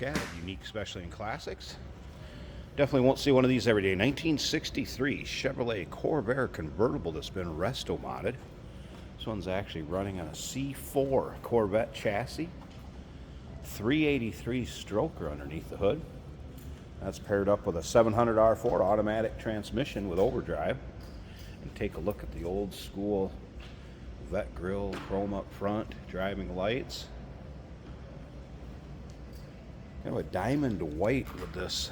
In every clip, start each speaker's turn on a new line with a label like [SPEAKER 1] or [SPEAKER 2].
[SPEAKER 1] at Unique, especially in classics. Definitely won't see one of these every day. 1963 Chevrolet Corvair convertible that's been resto-modded. This one's actually running on a C4 Corvette chassis. 383 stroker underneath the hood. That's paired up with a 700R4 automatic transmission with overdrive. And take a look at the old school vet grill, chrome up front, driving lights. Kind of a diamond white with this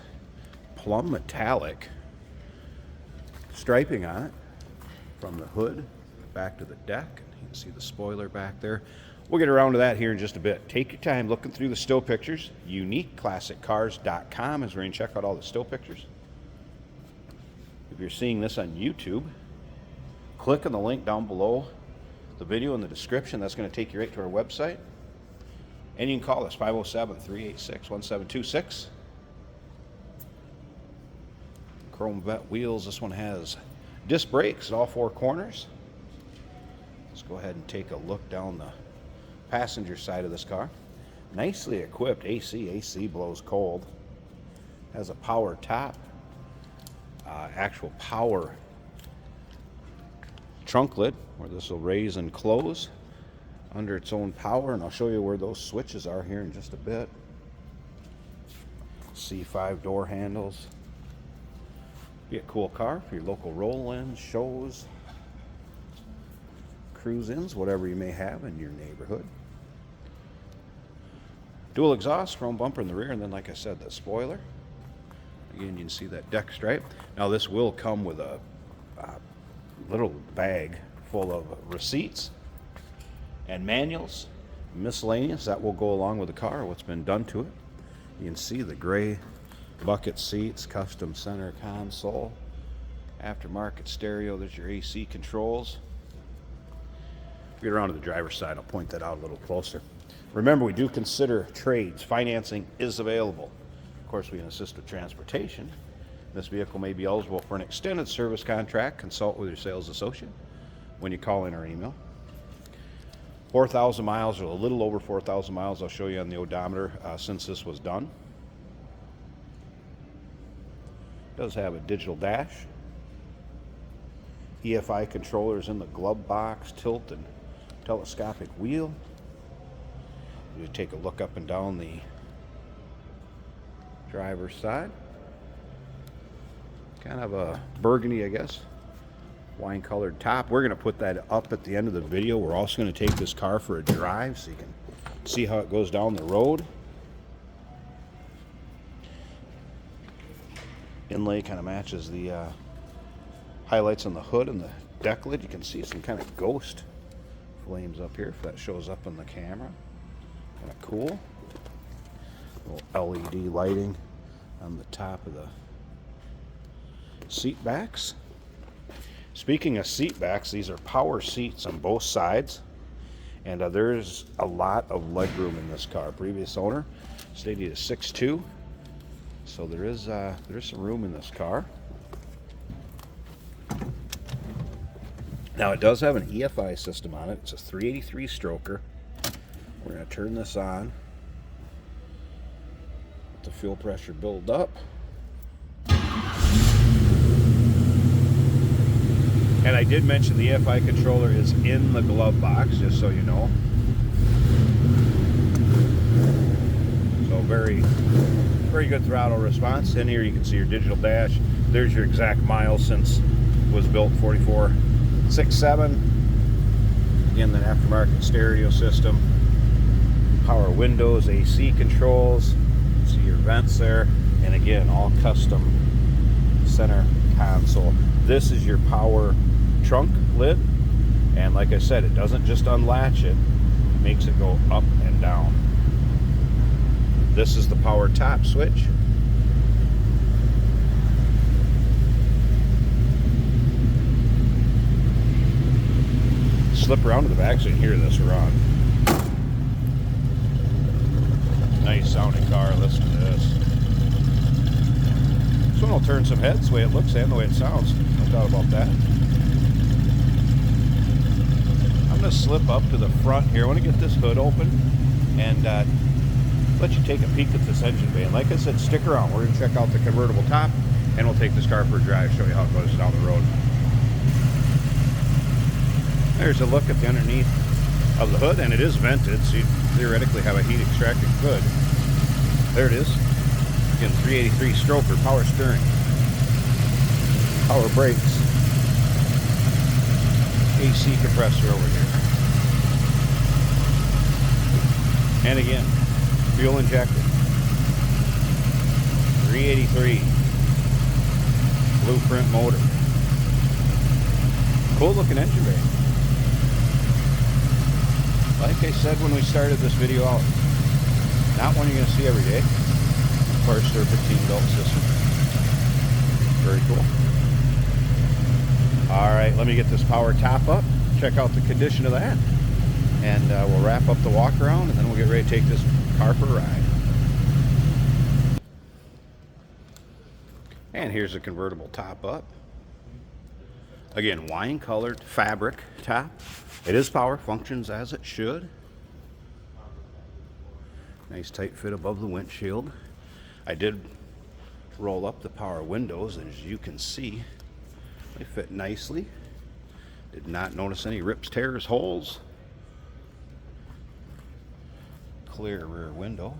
[SPEAKER 1] plum metallic striping on it from the hood back to the deck. You can see the spoiler back there. We'll get around to that here in just a bit. Take your time looking through the still pictures. UniqueClassicCars.com is where you can check out all the still pictures. If you're seeing this on YouTube, click on the link down below the video in the description. That's going to take you right to our website. And you can call us 507-386-1726. Chrome vet wheels. This one has disc brakes at all four corners. Let's go ahead and take a look down the passenger side of this car. Nicely equipped AC. AC blows cold. Has a power top. Actual power trunk lid where this will raise and close under its own power, and I'll show you where those switches are here in just a bit. C5 door handles. Be a cool car for your local roll-ins, shows, cruise-ins, whatever you may have in your neighborhood. Dual exhaust, chrome bumper in the rear, and then like I said, the spoiler. Again, you can see that deck stripe. Now this will come with a little bag full of receipts and manuals, miscellaneous that will go along with the car, what's been done to it. You can see the gray bucket seats, custom center console, aftermarket stereo. There's your AC controls. Get around to the driver's side, I'll point that out a little closer. Remember, we do consider trades. Financing is available. Of course, we can assist with transportation. This vehicle may be eligible for an extended service contract. Consult with your sales associate when you call in or email. 4,000 miles, or a little over 4,000 miles, I'll show you on the odometer since this was done. It does have a digital dash. EFI controllers in the glove box, tilt and telescopic wheel. You take a look up and down the driver's side. Kind of a burgundy, I guess, wine colored top. We're going to put that up at the end of the video. We're also going to take this car for a drive so you can see how it goes down the road. Inlay kind of matches the highlights on the hood and the deck lid. You can see some kind of ghost flames up here if that shows up on the camera. Kind of cool. Little LED lighting on the top of the seat backs. Speaking of seat backs, these are power seats on both sides, and there's a lot of legroom in this car. Previous owner stated is 6'2", so there's some room in this car. Now it does have an EFI system on it. It's a 383 stroker. We're going to turn this on. Let the fuel pressure build up. And I did mention the EFI controller is in the glove box, just so you know. So very, very good throttle response. In here you can see your digital dash. There's your exact miles since it was built, 4467. Again, the aftermarket stereo system. Power windows, AC controls. See your vents there. And again, all custom center console. This is your power trunk lid, and like I said, it doesn't just unlatch it, it makes it go up and down. This is the power top switch. Slip around to the back so you can hear this run. Nice sounding car. Listen to this. This one will turn some heads the way it looks and the way it sounds. No doubt about that. I'm going to slip up to the front here. I want to get this hood open and let you take a peek at this engine bay. And like I said, stick around. We're going to check out the convertible top, and we'll take this car for a drive, show you how it goes down the road. There's a look at the underneath of the hood, and it is vented, so you theoretically have a heat extracted hood. There it is. Again, 383 stroker, power steering, power brakes, AC compressor over here. And again, fuel injected. 383 blueprint motor. Cool looking engine bay. Like I said when we started this video out, not one you're going to see every day. Of course, they're 15 belt system. Very cool. All right, let me get this power top up, check out the condition of that, and we'll wrap up the walk around, and then we'll get ready to take this car for a ride. And here's the convertible top up. Again, wine colored fabric top. It is power, functions as it should. Nice tight fit above the windshield. I did roll up the power windows, and as you can see, they fit nicely. Did not notice any rips, tears, holes. Clear rear window.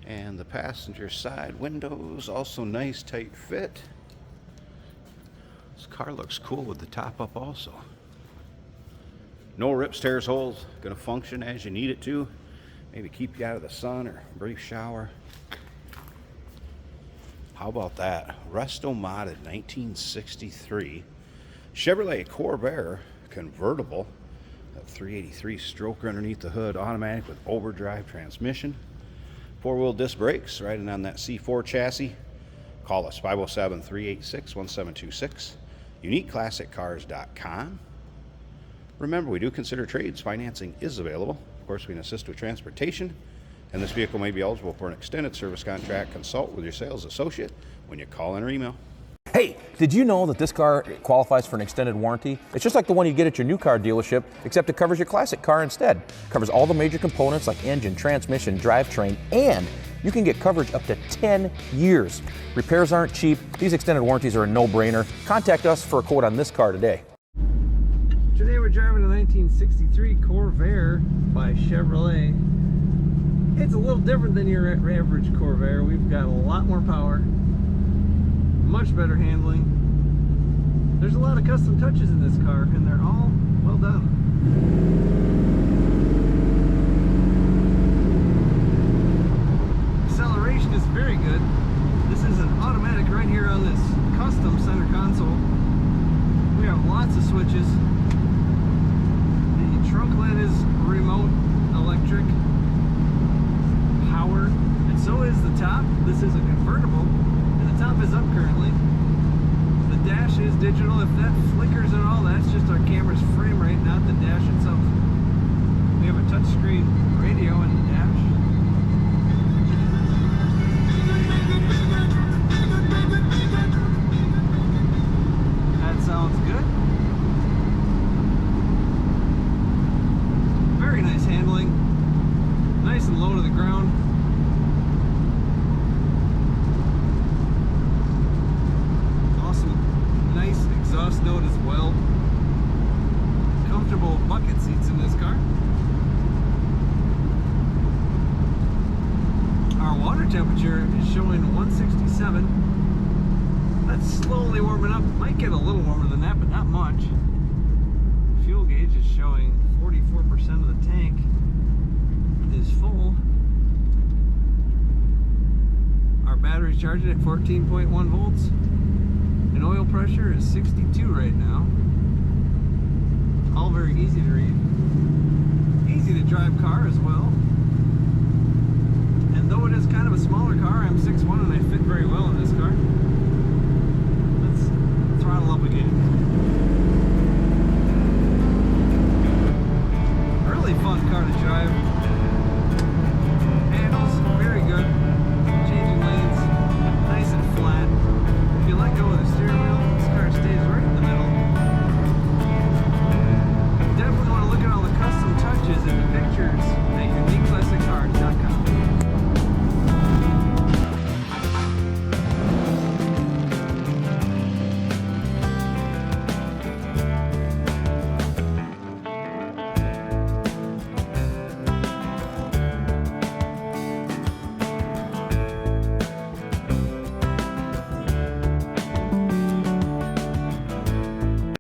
[SPEAKER 1] And the passenger side windows, also nice tight fit. This car looks cool with the top up also. No rips, tears, holes. Going to function as you need it to. Maybe keep you out of the sun or a brief shower. How about that? Restomod 1963 Chevrolet Corvair convertible. That 383 stroker underneath the hood, automatic with overdrive transmission. Four-wheel disc brakes, riding on that C4 chassis. Call us 507-386-1726. UniqueClassicCars.com. Remember, we do consider trades. Financing is available. Of course, we can assist with transportation. And this vehicle may be eligible for an extended service contract. Consult with your sales associate when you call in or email.
[SPEAKER 2] Hey, did you know that this car qualifies for an extended warranty? It's just like the one you get at your new car dealership, except it covers your classic car instead. It covers all the major components like engine, transmission, drivetrain, and you can get coverage up to 10 years. Repairs aren't cheap. These extended warranties are a no-brainer. Contact us for a quote on this car today.
[SPEAKER 3] Today we're driving a 1963 Corvair by Chevrolet. It's a little different than your average Corvair. We've got a lot more power, much better handling. There's a lot of custom touches in this car, and they're all well done. Acceleration is very good. This is an automatic right here on this custom center console. We have lots of switches. The trunk lid is remote electric power, and so is the top. This is a convertible, and the top is up currently. The dash is digital. If that flickers at all, that's just our camera's frame rate, not the dash itself. We have a touchscreen radio in the dash. That sounds good. Very nice handling. Nice and low to the ground. Awesome. Nice exhaust note as well. Comfortable bucket seats in this car. Our water temperature is showing 167. That's slowly warming up. Might get a little warmer than that, but not much. Fuel gauge is showing 44% of the tank is full. Our battery's charging at 14.1 volts. And oil pressure is 62 right now. All very easy to read. Easy to drive car as well. And though it is kind of a smaller car, I'm 6'1" and I fit very well in this car. Let's throttle up again.